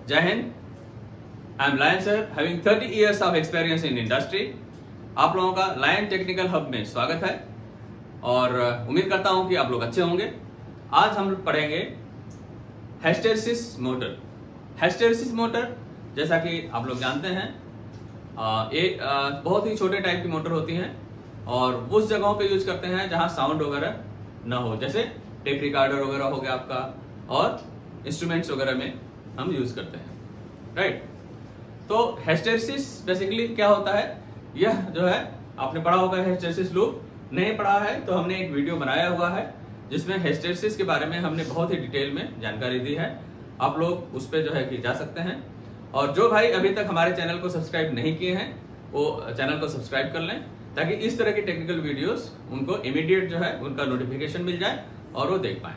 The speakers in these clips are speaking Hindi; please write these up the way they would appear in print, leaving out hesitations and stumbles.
जय Hind. I am Lion sir, having 30 years of experience in industry. आप लोगों का लायन टेक्निकल हब में स्वागत है और उम्मीद करता हूं कि आप लोग अच्छे होंगे। आज हम पढ़ेंगे हिस्टैरिसीस मोटर। हिस्टैरिसीस मोटर जैसा कि आप लोग जानते हैं ये बहुत ही छोटे टाइप की मोटर होती हैं और उस जगहों पे यूज करते हैं जहां साउंड वगैरह ना हो, जैसे टेप रिकॉर्डर वगैरह हो गया आपका, और इंस्ट्रूमेंट्स वगैरह में हम यूज करते हैं, राइट। तो हिस्टैरिसीस बेसिकली क्या होता है, यह जो है आपने पढ़ा होगा हिस्टैरिसीस लूप। नहीं पढ़ा है तो हमने एक वीडियो बनाया हुआ है जिसमें हिस्टैरिसीस के बारे में हमने बहुत ही डिटेल में जानकारी दी है। आप लोग उस पर जो है कि जा सकते हैं। और जो भाई अभी तक हमारे चैनल को सब्सक्राइब नहीं किए हैं वो चैनल को सब्सक्राइब कर लें, ताकि इस तरह की टेक्निकल वीडियोस उनको इमीडिएट जो है उनका नोटिफिकेशन मिल जाए और वो देख पाए।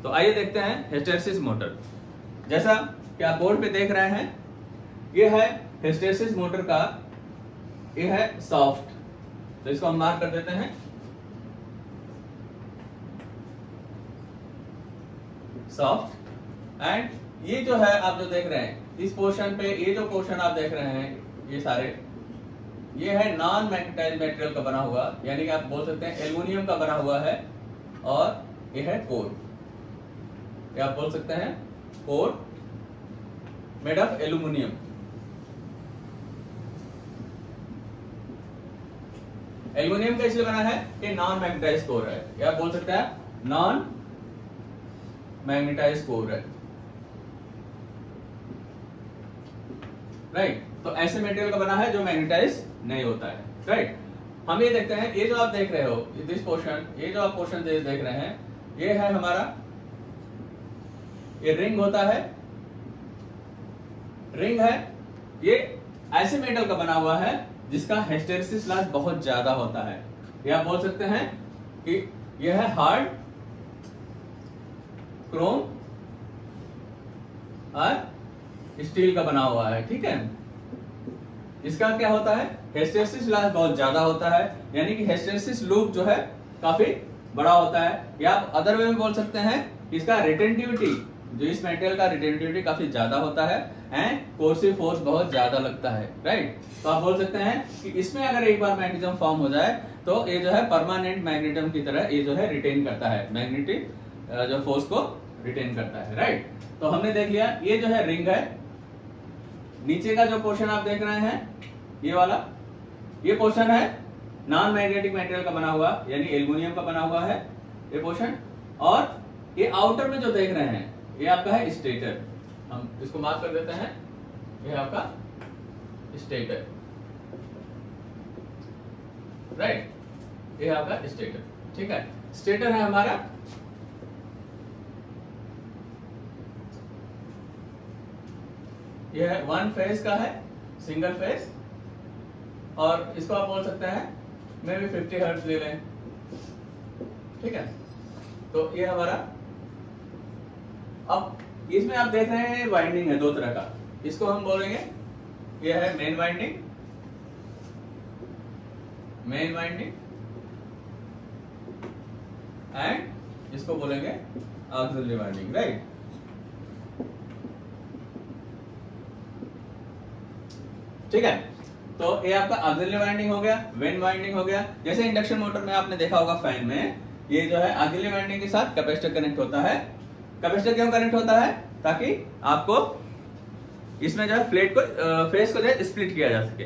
तो आइए देखते हैं हिस्टैरिसीस मोटर। जैसा कि आप बोर्ड पे देख रहे हैं, ये है हिस्टैरिसीस मोटर का, ये है सॉफ्ट, तो इसको हम मार्क कर देते हैं सॉफ्ट। एंड ये जो है आप जो देख रहे हैं इस पोर्शन पे, ये जो पोर्शन आप देख रहे हैं ये सारे, ये है नॉन मैग्नेटाइज्ड मटेरियल का बना हुआ, यानी कि आप बोल सकते हैं एल्युमिनियम का बना हुआ है, और ये है कोर, ये आप बोल सकते हैं core made of aluminium. Aluminium का इसलिए बना है कि नॉन मैग्नेटाइज्ड कोर है, या आप बोल सकते हैं नॉन मैग्नेटाइज्ड कोर है, राइट। तो ऐसे मटेरियल का बना है जो मैग्नेटाइज नहीं होता है, राइट। हम ये देखते हैं, ये जो आप देख रहे हो दिस पोर्शन, ये जो आप पोर्शन देख रहे हैं, ये है हमारा, ये रिंग होता है, रिंग है। ये ऐसे मेटल का बना हुआ है जिसका हिस्टैरिसीस लॉस बहुत ज्यादा होता है। ये आप बोल सकते हैं कि यह है हार्ड क्रोम और स्टील का बना हुआ है, ठीक है। इसका क्या होता है, हिस्टैरिसीस लॉस बहुत ज्यादा होता है, यानी कि हिस्टैरिसीस लूप जो है काफी बड़ा होता है। या आप अदर वे में बोल सकते हैं इसका रिटेंटिविटी, जो इस मटेरियल का रिटेंटिविटी काफी ज्यादा होता है एंड कोर्सिव फोर्स बहुत ज्यादा लगता है, राइट। तो आप बोल सकते हैं कि इसमें अगर एक बार मैग्नेटिज्म फॉर्म हो जाए तो ये जो है परमानेंट मैग्नेटिज्म की तरह ये जो है रिटेन करता है, मैग्नेटिक जो फोर्स को रिटेन करता है, राइट। तो हमने देख लिया, ये जो है रिंग है। नीचे का जो पोर्शन आप देख रहे हैं ये वाला, ये पोर्शन है नॉन मैग्नेटिक मटेरियल का बना हुआ, यानी एल्युमिनियम का बना हुआ है ये पोर्शन। और ये आउटर में जो देख रहे हैं ये आपका है स्टेटर, हम इसको मार्क कर देते हैं, ये आपका स्टेटर, राइट। ये आपका स्टेटर, ठीक है। स्टेटर है हमारा, ये है वन फेज का है, सिंगल फेज, और इसको आप बोल सकते हैं मे भी 50 हर्ट्ज ले लें, ठीक है। तो ये हमारा, अब इसमें आप देख रहे हैं वाइंडिंग है दो तरह का, इसको हम बोलेंगे ये है main winding, main winding, and इसको बोलेंगे ऑक्सिलरी वाइंडिंग, राइट। ठीक है। तो ये आपका ऑक्सिलरी वाइंडिंग हो गया, वेन वाइंडिंग हो गया। जैसे इंडक्शन मोटर में आपने देखा होगा फैन में, ये जो है ऑक्सिलरी वाइंडिंग के साथ कैपेसिटर कनेक्ट होता है। कैपेसिटर क्यों कनेक्ट होता है, ताकि आपको इसमें जो है प्लेट को फेस को जो है स्प्लिट किया जा सके,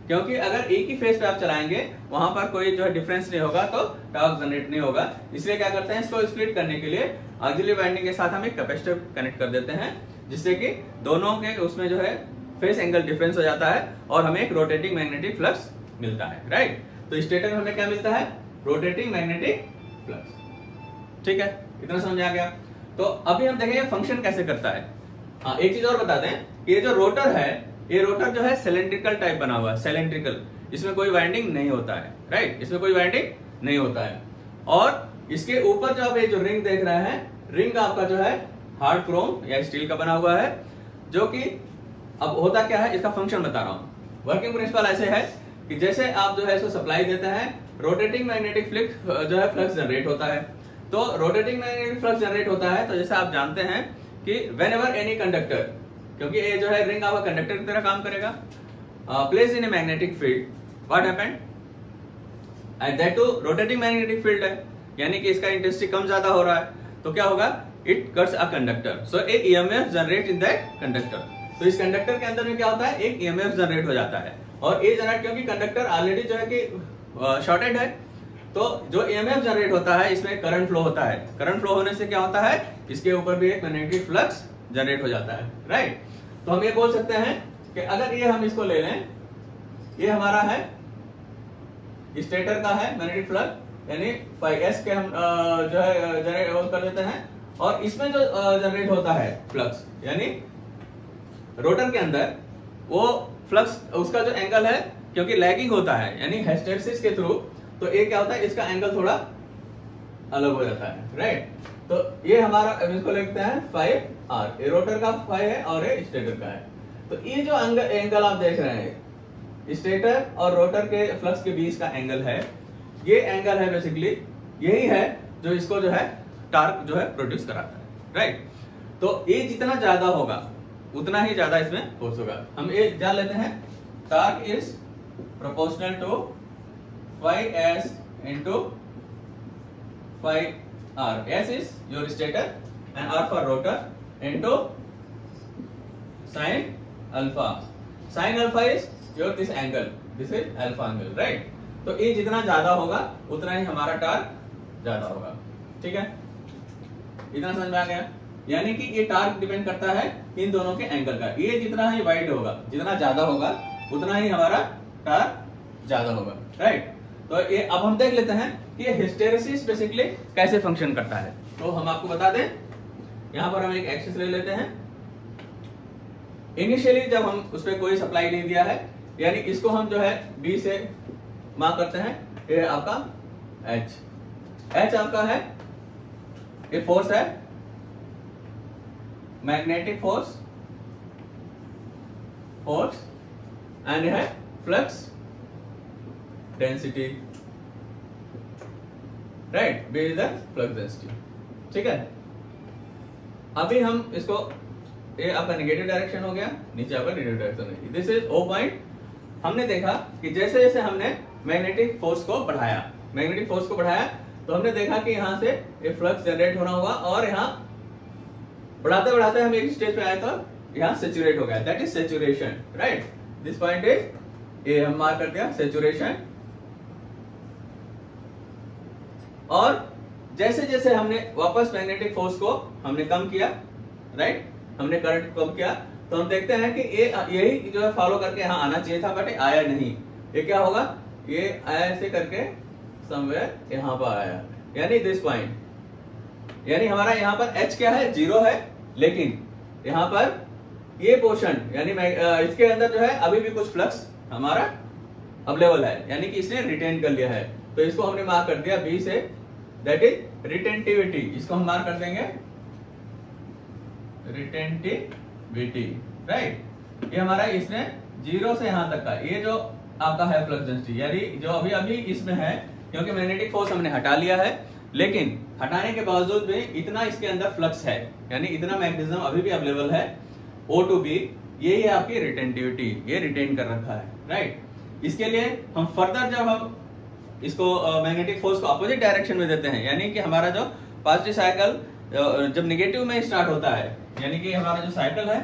क्योंकि अगर एक ही फेस पे आप चलाएंगे वहां पर कोई जो है डिफरेंस नहीं होगा तो टॉर्क जनरेट नहीं होगा। इसलिए क्या करते हैं, इसको स्प्लिट करने के लिए ऑक्सिलरी वाइंडिंग के साथ हम एक कैपेसिटर कनेक्ट कर देते हैं, जिससे कि दोनों के उसमें जो है फेस एंगल डिफरेंस हो जाता है और हमें एक रोटेटिंग मैग्नेटिक फ्लक्स मिलता है, राइट। तो स्टेटर में हमें क्या मिलता है, रोटेटिंग मैग्नेटिक फ्लक्स, ठीक है। इतना समझ आ गया। तो अभी हम देखेंगे फंक्शन कैसे करता है। हाँ, एक चीज और बता दें कि ये जो रोटर है, ये रोटर जो है सिलेंड्रिकल टाइप बना हुआ है, सिलेंड्रिकल, इसमें कोई वाइंडिंग नहीं होता है, राइट, इसमें कोई वाइंडिंग नहीं होता है। और इसके ऊपर जो आप ये जो रिंग देख रहे हैं, रिंग आपका जो है हार्ड क्रोम या स्टील का बना हुआ है, जो कि अब होता क्या है, इसका फंक्शन बता रहा हूं। वर्किंग प्रिंसिपल ऐसे है कि जैसे आप जो है इसको सप्लाई देते हैं, रोटेटिंग मैग्नेटिक फ्लक्स जो है फ्लक्स जनरेट होता है। तो रोटेटिंग मैग्नेटिक फ्लक्स जनरेट होता है, तो जैसे आप जानते हैं कि वेन एवर एनी कंडक्टर, क्योंकि ये जो है रिंग आपका कंडक्टर की तरह काम करेगा, place in a magnetic field, what happened, and that to rotating magnetic field है, यानी कि इसका इंटेंसिटी कम ज्यादा हो रहा है, तो क्या होगा, it cuts a conductor, so A EMF generate in that conductor. तो इस कंडक्टर के अंदर में क्या होता है, एक ईएमएफ जनरेट हो जाता है, और ये जनरेट, क्योंकि कंडक्टर ऑलरेडी जो है कि शॉर्टेड है, तो जो ईएमएफ जनरेट होता है इसमें करंट फ्लो होता है, करंट फ्लो होने से क्या होता है, इसके ऊपर भी एक मैग्नेटिक फ्लक्स जनरेट हो जाता है, राइट। तो हम ये बोल सकते हैं कि अगर ये हम इसको ले लें, ये हमारा है स्टेटर का है मैग्नेटिक फ्लक्स, यानी s के हम जो है जनरेट कर देते हैं, और इसमें जो जनरेट होता है फ्लक्स, यानी रोटर के अंदर वो फ्लक्स, उसका जो एंगल है, क्योंकि लैगिंग होता है यानी हिस्टैरिसीस के थ्रू, तो ये क्या होता है, इसका एंगल थोड़ा अलग हो जाता है, राइट। तो ये हमारा, इसको लिखते हैं 5r, ये रोटर का 5 है और ये स्टेटर का है। तो ये जो एंगल आप देख रहे हैं, स्टेटर और रोटर के फ्लक्स के बीच का एंगल है, ये एंगल है बेसिकली, यही है जो इसको जो है टार्क जो है प्रोड्यूस कराता है, राइट। तो ये जितना ज्यादा होगा उतना ही ज्यादा इसमें फोर्स होगा। हम ये जान लेते हैं, torque is proportional to 5s into 5r. S is your stator and r for rotor into sin alpha. Sin alpha is your this angle. This is alpha angle, right? तो ये जितना ज्यादा होगा उतना ही हमारा टार्क ज्यादा होगा, ठीक है। इतना समझ में आ गया, यानी कि ये टार्क डिपेंड करता है इन दोनों के एंगल का। ये जितना ही वाइड होगा, जितना ज्यादा होगा उतना ही हमारा टार्क ज्यादा होगा, राइट। तो ये अब हम देख लेते हैं कि ये हिस्टेरेसिस बेसिकली कैसे फंक्शन करता है। तो हम आपको बता दें, यहां पर हम एक एक्सिस ले लेते हैं। इनिशियली जब हम उस पर कोई सप्लाई नहीं दिया है, यानी इसको हम जो है बी से मार्क करते हैं, ये आपका एच आपका है, ये फोर्स है, मैग्नेटिक फोर्स एंड है flux density, right, B is the flux density, ठीक है। अभी हम इसको, ये आपका नेगेटिव डायरेक्शन हो गया, नीचे आपका नेगेटिव डायरेक्शन है, दिस इज ओ पॉइंट। हमने देखा कि जैसे जैसे हमने मैग्नेटिक फोर्स को बढ़ाया, तो हमने देखा कि यहाँ से ये फ्लक्स जनरेट होना होगा, और यहाँ बढ़ाते बढ़ाते हम एक स्टेज पे आए तो यहाँ सेचुरेट हो गया, that is saturation, right. This point is, ये हम मार्क कर दिया सेचुरेशन। और जैसे जैसे हमने वापस मैग्नेटिक फोर्स को हमने कम किया, राइट, हमने करंट कम किया, तो हम देखते हैं कि ये यही जो है फॉलो करके यहाँ आना चाहिए था, बट आया नहीं। ये क्या होगा, ये आया ऐसे करके समवेयर यहाँ पर आया, यानी दिस पॉइंट, यानी हमारा यहाँ पर H क्या है, 0 है, लेकिन यहाँ पर ये पोर्शन, यानी इसके अंदर जो है अभी भी कुछ फ्लक्स हमारा अवेलेबल है, यानी कि इसने रिटेन कर लिया है। तो इसको हमने मार्क कर दिया B से, दैट इज रिटेंटिविटी, इसको हम मार्क कर देंगे रिटेंटिविटी, राइट। ये हमारा इसने 0 से यहां तक का, ये जो आपका है फ्लक्स डेंसिटी, यानी जो अभी इसमें है, क्योंकि मैग्नेटिक फोर्स हमने हटा लिया है, लेकिन हटाने के बावजूद भी इतना इसके अंदर फ्लक्स है, यानी इतना मैग्नेटिज्म अभी भी अवेलेबल है, O to B, ये आपकी रिटेंटिविटी, ये रिटेन कर रखा है, राइट। इसके लिए हम फर्दर जब हम इसको मैग्नेटिक फोर्स को अपोजिट डायरेक्शन में देते हैं, यानी कि हमारा जो पॉजिटिव साइकिल जब नेगेटिव में स्टार्ट होता है, यानी कि हमारा जो साइकिल है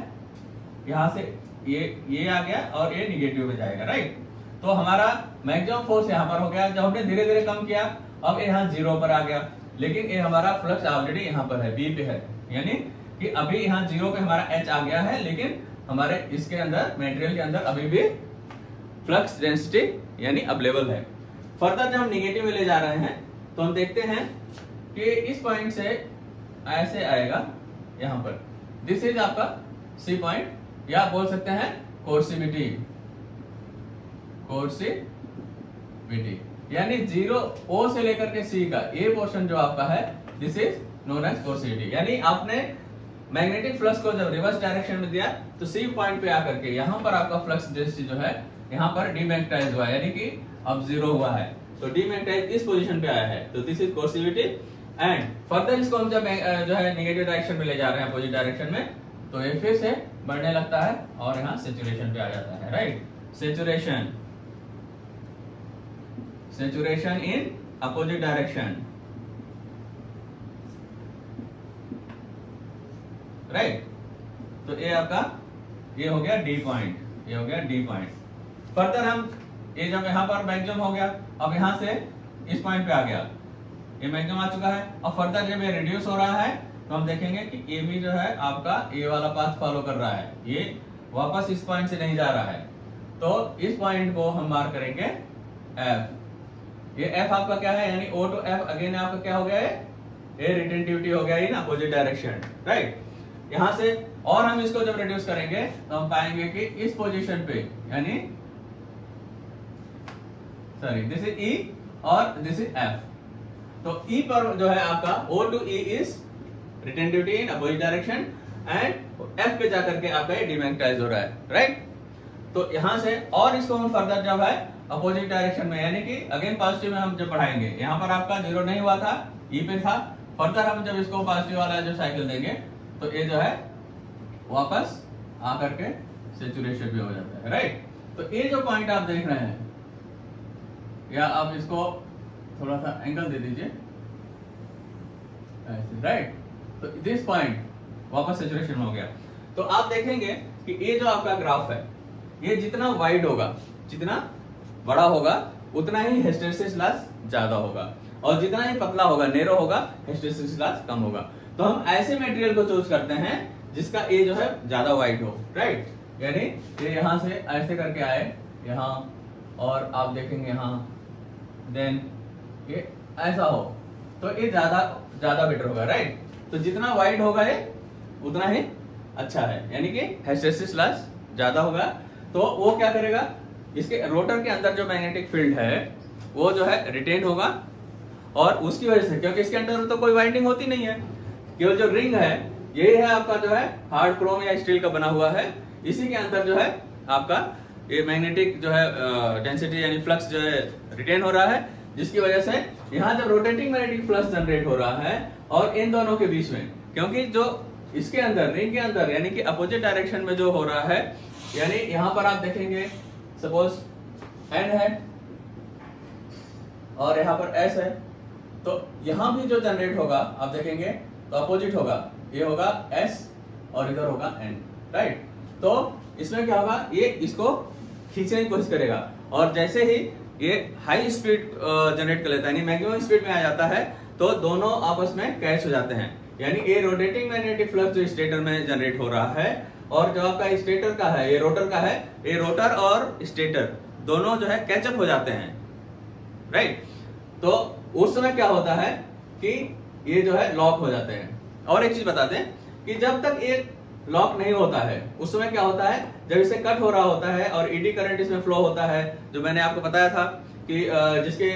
यहाँ से ये आ गया और ये नेगेटिव में जाएगा, राइट। तो हमारा मैक्सिमम फोर्स यहाँ पर हो गया, जब हमने धीरे धीरे कम किया, अब यहाँ 0 पर आ गया, लेकिन ये हमारा फ्लक्स ऑलरेडी यहाँ पर है, बी पे है, यानी कि अभी यहाँ 0 पे हमारा H आ गया है, लेकिन हमारे इसके अंदर मटेरियल के अंदर अभी भी फ्लक्स डेंसिटी यानी अवेलेबल है। फर्दर जब हम नेगेटिव में ले जा रहे हैं, तो हम देखते हैं कि इस पॉइंट से ऐसे आएगा यहाँ पर, दिस इज आपका C पॉइंट, या आप बोल सकते हैं कोर्सिविटी, यानी 0 O से लेकर के C का ये पोर्शन जो आपका है, this is known as coercivity. यानी आपने मैग्नेटिक फ्लक्स को जब रिवर्स डायरेक्शन में दिया, तो C पॉइंट पे आकर के यहाँ पर आपका फ्लक्स डेंसिटी जो है यहाँ पर डीमैग्नेटाइज हुआ, यानी कि अब 0 हुआ है, तो डीमैग्नेटाइज इस पोजीशन पे आया है, तो दिस इज कोर्सिविटी। एंड फर्दर इसको हम जब जो है नेगेटिव डायरेक्शन में ले जा रहे हैं, अपोजिट डायरेक्शन में, तो ये फिर से बढ़ने लगता है और यहाँ सेचुरेशन पे आ जाता है, right. Saturation in opposite direction, right. तो ये आपका ये हो गया डी पॉइंट, ये हो गया डी पॉइंट। फर्दर हम ये जब यहाँ पर मैक्सिमम हो गया, अब यहाँ से इस पॉइंट पे आ गया, ये मैक्सिमम आ चुका है। और फर्दर जब ये रिड्यूस हो रहा है तो हम देखेंगे कि ये भी जो है आपका ये वाला पाथ फॉलो कर रहा है, ये वापस इस पॉइंट से नहीं जा रहा है। तो इस पॉइंट को हम मार्क करेंगे एफ। ये एफ आपका क्या है, यानी O to F अगेन आपका क्या हो गया है, ये रिटेंटिविटी हो गया इन अपोजिट डायरेक्शन, राइट। यहां से और हम इसको जब रिड्यूस करेंगे तो हम पाएंगे कि इस पोजीशन पे, यानी सॉरी दिस इज E और दिस इज F। तो E पर जो है आपका O to E is retentivity in opposite direction and F पे जाकर के आपका ये डिमैग्नेटाइज हो रहा है, राइट। तो यहां से और इसको हम फर्दर जब है अपोजिट डायरेक्शन में, यानी कि अगेन पॉजिटिव में हम जब बढ़ाएंगे, यहाँ पर आपका 0 नहीं हुआ था, E पे था। फर्दर हम जब इसको पॉजिटिव वाला जो साइकिल देंगे तो ये जो है वापस आकर के सेचुरेशन भी हो जाता है, राइट। तो ये जो पॉइंट आप देख रहे हैं, या आप इसको थोड़ा सा एंगल दे दीजिए, राइट। तो दिस पॉइंट वापस सेचुरेशन में हो गया। तो आप देखेंगे कि ये जो आपका ग्राफ है, ये जितना वाइड होगा, जितना बड़ा होगा, उतना ही हिस्टेरेसिस लॉस ज्यादा होगा, और जितना ही पतला होगा, नेरो होगा, हिस्टेरेसिस लॉस कम होगा। तो हम ऐसे मटेरियल को चूज करते हैं जिसका ए जो है ज्यादा वाइड हो, राइट। यानी ये यहां से ऐसे करके आए यहाँ, और आप देखेंगे यहाँ, देन ये ऐसा हो, तो ये ज्यादा बेटर होगा, राइट। तो जितना वाइड होगा ये उतना ही अच्छा है, यानी कि हिस्टेरेसिस लॉस ज्यादा होगा। तो वो क्या करेगा, इसके रोटर के अंदर जो मैग्नेटिक फील्ड है वो जो है रिटेन होगा, और उसकी वजह से, क्योंकि इसके अंदर तो कोई वाइंडिंग होती नहीं है, केवल जो रिंग है ये है आपका जो है हार्ड क्रोम या स्टील का बना हुआ है, इसी के अंदर जो है आपका ये मैग्नेटिक जो है डेंसिटी यानी फ्लक्स जो है रिटेन हो रहा है, जिसकी वजह से यहाँ जब रोटेटिंग मैग्नेटिक फ्लक्स जनरेट हो रहा है और इन दोनों के बीच में, क्योंकि जो इसके अंदर रिंग के अंदर यानी कि अपोजिट डायरेक्शन में जो हो रहा है, यानी यहाँ पर आप देखेंगे सपोज N है और यहाँ पर S है, तो यहाँ भी जो जनरेट होगा आप देखेंगे तो अपोजिट होगा, ये होगा S और इधर होगा N, राइट। तो इसमें क्या होगा, ये इसको खींचने की कोशिश करेगा, और जैसे ही ये हाई स्पीड जनरेट कर लेता है, यानी मैक्सिमम स्पीड में आ जाता है, तो दोनों आपस में कैच हो जाते हैं। यानी ये रोटेटिंग मैग्नेटिक फ्लक्स जो स्टेटर में जनरेट हो रहा है, और जो आपका स्टेटर का है, ये रोटर का है, ये रोटर और स्टेटर दोनों जो है कैचअप हो जाते हैं, राइट। तो उस समय क्या होता है कि ये जो है लॉक हो जाते हैं। और एक चीज बताते हैं कि जब तक ये लॉक नहीं होता है, उस समय क्या होता है, जब इसे कट हो रहा होता है और ईडी करंट इसमें फ्लो होता है, जो मैंने आपको बताया था कि जिसके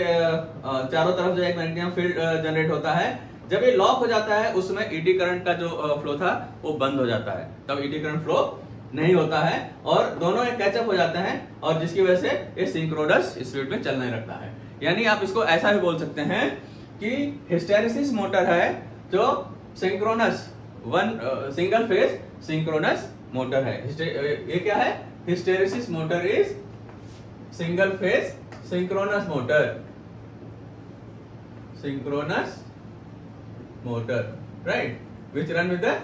चारों तरफ जो एक मैग्नेटिक फील्ड जनरेट होता है, जब ये लॉक हो जाता है उस समय ईडी करंट का जो फ्लो था वो बंद हो जाता है, तब ईडी करंट फ्लो नहीं होता है और दोनों एक कैचअप हो जाते हैं, और जिसकी वजह से ये सिंक्रोनस स्पीड में चलने लगता है। यानी आप इसको ऐसा भी बोल सकते हैं कि हिस्टेरेसिस मोटर है जो synchronous single phase synchronous motor है। ये क्या है, hysteresis motor is single phase synchronous motor, synchronous motor, right, which run with the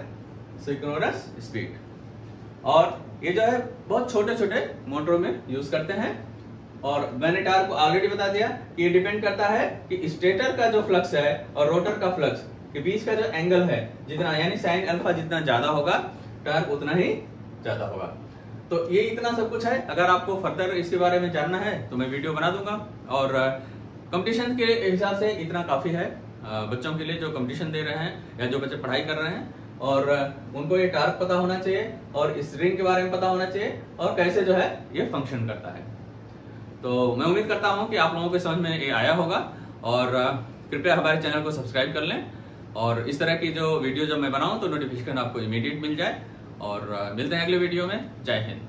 synchronous speed. और ये जो है बहुत छोटे छोटे मोटरों में यूज करते हैं, और मैंने आपको ऑलरेडी बता दिया कि ये डिपेंड करता है कि स्टेटर का जो फ्लक्स है और रोटर का फ्लक्स के बीच का जो एंगल है, जितना यानी साइन अल्फा जितना ज्यादा होगा, टॉर्क उतना ही ज्यादा होगा। तो ये इतना सब कुछ है। अगर आपको फर्दर इसके बारे में जानना है तो मैं वीडियो बना दूंगा, और कंपटीशन के हिसाब से इतना काफी है बच्चों के लिए जो कंपटीशन दे रहे हैं या जो बच्चे पढ़ाई कर रहे हैं, और उनको ये टार्क पता होना चाहिए और इस रिंग के बारे में पता होना चाहिए और कैसे जो है ये फंक्शन करता है। तो मैं उम्मीद करता हूं कि आप लोगों के समझ में ये आया होगा, और कृपया हमारे चैनल को सब्सक्राइब कर लें, और इस तरह की जो वीडियो जब मैं बनाऊं तो नोटिफिकेशन आपको इमीडिएट मिल जाए। और मिलते हैं अगले वीडियो में। जय हिंद।